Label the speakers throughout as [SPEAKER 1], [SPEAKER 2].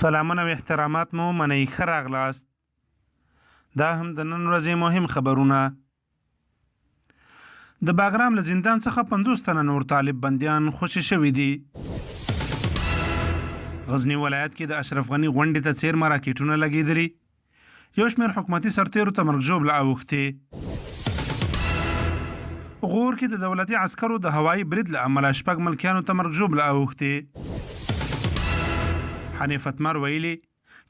[SPEAKER 1] سلامونه او احترامات مو منئ ښه راغلاست. دا هم د نن ورځې مهم خبرونه. د باګرام له زندان څخه 50 تنه نور طالب بندیان خوشي شوي دي. غزنی ولایت کې د اشرف غني غونډې ته څیرمه راکېټونه لګېدلي. یو شمېر حکومتي سرتېرو ته مرګ ژوبله اوښتې. غور کې د دولتي عسکرو د هوایي برید له امله 6 ملکیانو ته مرګ ژوبله اوښتې. حنیف اتمر ویلي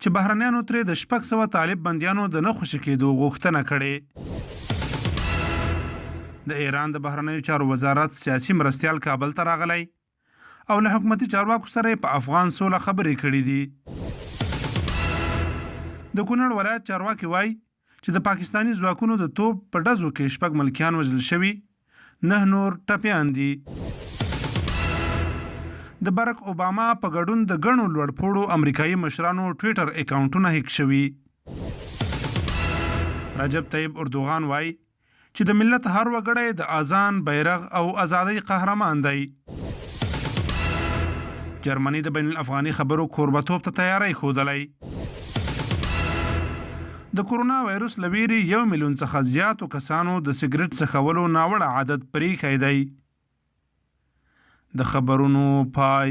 [SPEAKER 1] چې بهرنیانو ترې د 600 طالب بندیانو د نه خوشي کېدو غوښتنه کړې. د ایران د بهرنیو چارو وزارت سیاسي مرستیال کابل ته راغلی او له حکومتي چارواکو سره په افغان سوله خبرې کړې دي. د کونړ ولایت چارواکي وایي چې د پاکستاني ځواکونو د توپ په ډزو کې 6 ملکیان وژل شوي، 9 نور ټپیان دي. د برک اوباما په ګډون د ګڼو لوړپوړو امریکایي مشرانو ټویټر اکاونټونه هیک شوي. رجب طیب اردوغان وایي چې د ملت هر وګړی د اذان، بیرغ او ازادۍ قهرمان دی. جرمني د بین الافغاني خبرو کوربتوب ته تیاری ښودلی. د کورونا وایرس له ویرې 1 میلیون څخه زیاتو کسانو د سګرټ څښلو ناوړه عادت پرېښی دی. د خبرونو پای.